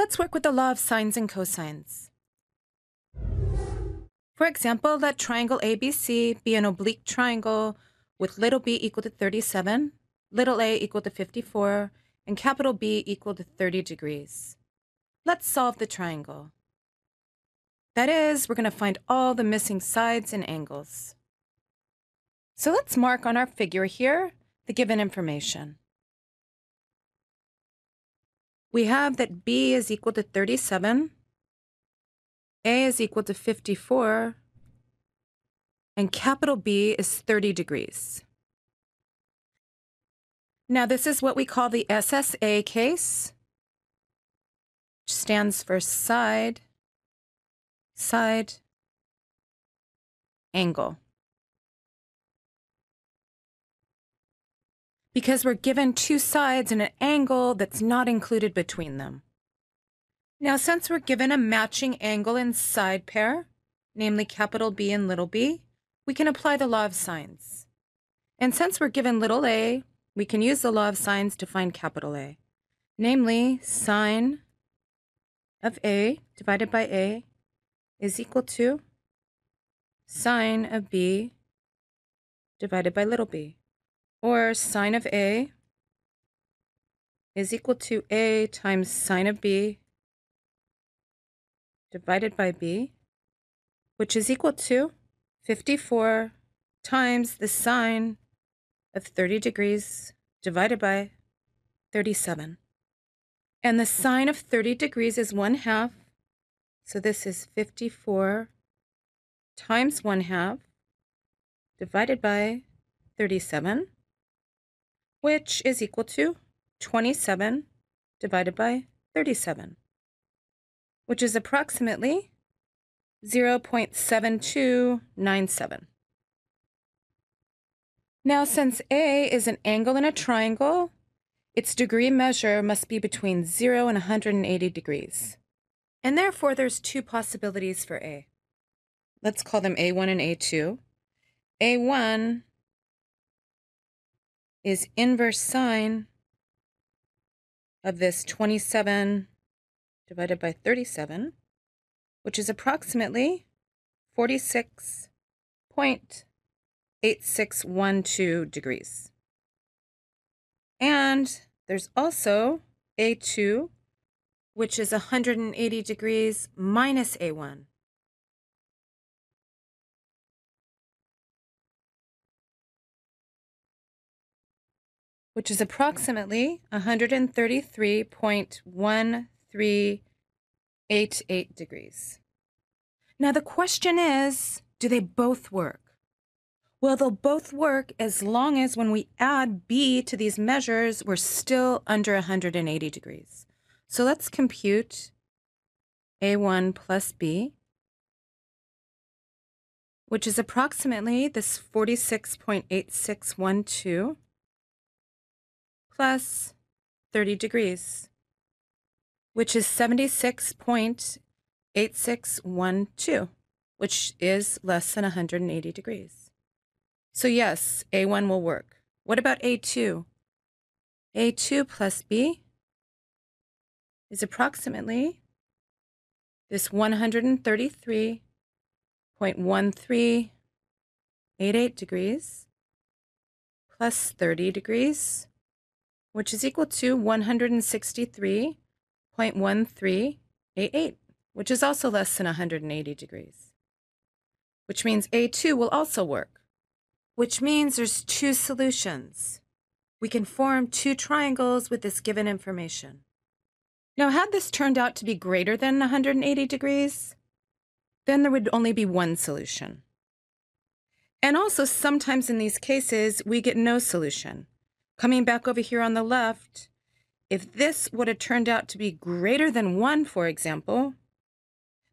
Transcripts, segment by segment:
let's work with the law of sines and cosines. For example, let triangle ABC be an oblique triangle with little b equal to 37, little a equal to 54, and capital B equal to 30 degrees. Let's solve the triangle. That is, we're going to find all the missing sides and angles. So let's mark on our figure here the given information. We have that B is equal to 37, A is equal to 54, and capital B is 30 degrees. Now this is what we call the SSA case, which stands for side, angle. Because we're given two sides and an angle that's not included between them. Now, since we're given a matching angle and side pair, namely capital B and little b, we can apply the law of sines. And since we're given little a, we can use the law of sines to find capital A. Namely, sine of A divided by A is equal to sine of B divided by little b. Or sine of A is equal to A times sine of B divided by B, which is equal to 54 times the sine of 30 degrees divided by 37. And the sine of 30 degrees is 1/2, so this is 54 times 1/2 divided by 37, which is equal to 27 divided by 37, which is approximately 0.7297. Now, since A is an angle in a triangle, its degree measure must be between 0 and 180 degrees. And therefore, there's two possibilities for A. Let's call them A1 and A2. A1 is inverse sine of this 27 divided by 37, which is approximately 46.8612 degrees. And there's also A2, which is 180 degrees minus A1. Which is approximately 133.1388 degrees. Now the question is, do they both work? Well, they'll both work as long as when we add B to these measures, we're still under 180 degrees. So let's compute A1 plus B, which is approximately this 46.8612 plus 30 degrees, which is 76.8612, which is less than 180 degrees. So yes, A1 will work. What about A2? A2 plus B is approximately this 133.1388 degrees plus 30 degrees, which is equal to 163.1388, which is also less than 180 degrees, which means A2 will also work, which means there's two solutions. We can form two triangles with this given information. Now, had this turned out to be greater than 180 degrees, then there would only be one solution. And also, sometimes in these cases, we get no solution. Coming back over here on the left, if this would have turned out to be greater than 1, for example,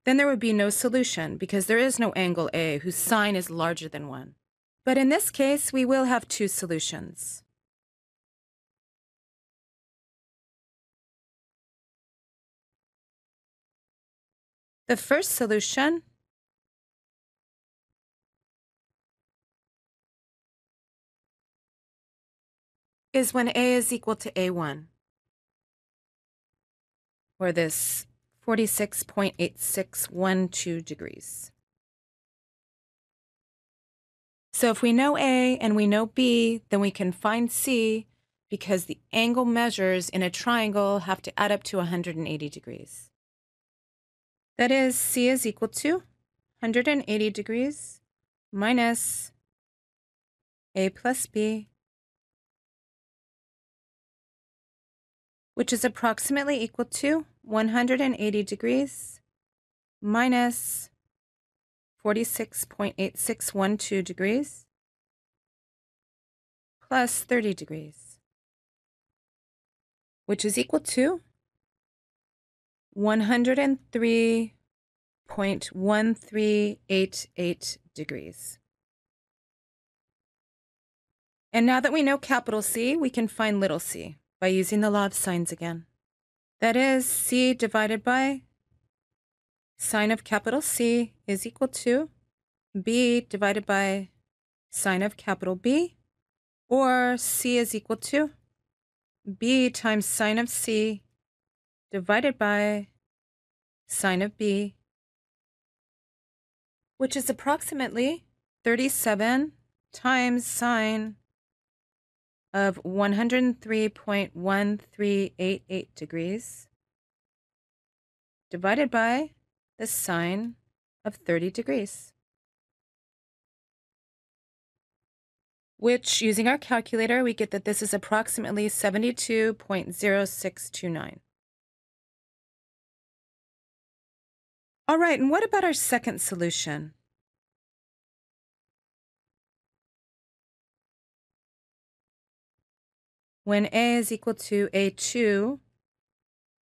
then there would be no solution because there is no angle A whose sine is larger than 1. But in this case, we will have two solutions. The first solution is when A is equal to A1. or this 46.8612 degrees. So if we know A and we know B, then we can find C because the angle measures in a triangle have to add up to 180 degrees. That is, C is equal to 180 degrees minus A plus B, which is approximately equal to 180 degrees minus 46.8612 degrees plus 30 degrees, which is equal to 103.1388 degrees. And now that we know capital C, we can find little c by using the law of sines again. That is, C divided by sine of capital C is equal to B divided by sine of capital B, or C is equal to B times sine of C divided by sine of B, which is approximately 37 times sine of 103.1388 degrees divided by the sine of 30 degrees, which, using our calculator, we get that this is approximately 72.0629. All right, and what about our second solution? When A is equal to A2,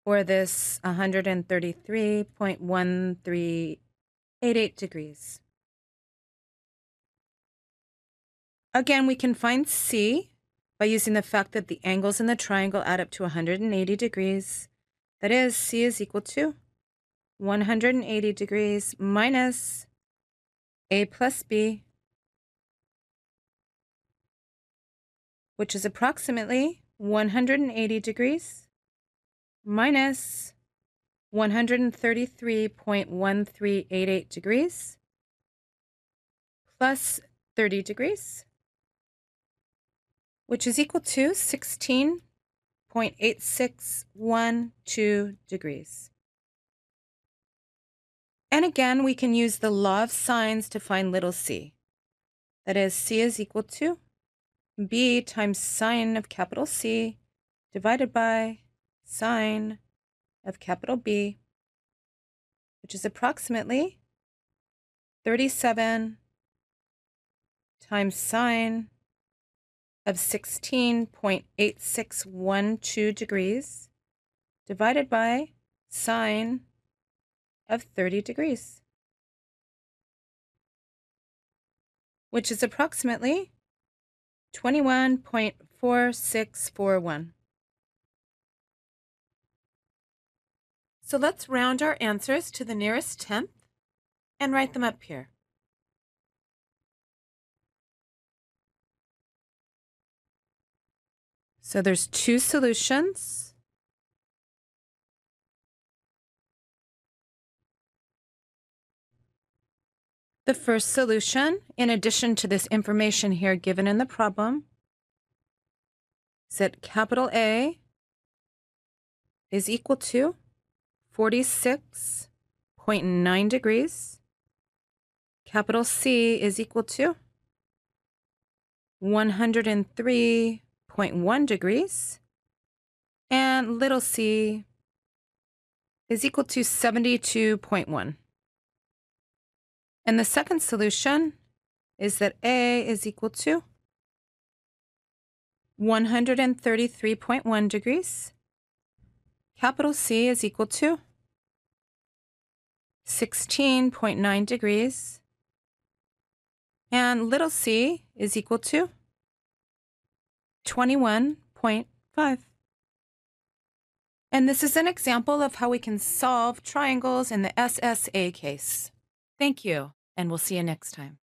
or this 133.1388 degrees. Again, we can find C by using the fact that the angles in the triangle add up to 180 degrees. That is, C is equal to 180 degrees minus A plus B, which is approximately 180 degrees minus 133.1388 degrees plus 30 degrees, which is equal to 16.8612 degrees. And again, we can use the law of sines to find little c. That is, C is equal to B times sine of capital C divided by sine of capital B, which is approximately 37 times sine of 16.8612 degrees divided by sine of 30 degrees, which is approximately 21.4641. So let's round our answers to the nearest tenth and write them up here. So there's two solutions. The first solution, in addition to this information here given in the problem, is that capital A is equal to 46.9 degrees. Capital C is equal to 103.1 degrees. And little c is equal to 72.1. And the second solution is that A is equal to 133.1 degrees. Capital C is equal to 16.9 degrees. And little c is equal to 21.5. And this is an example of how we can solve triangles in the SSA case. Thank you, and we'll see you next time.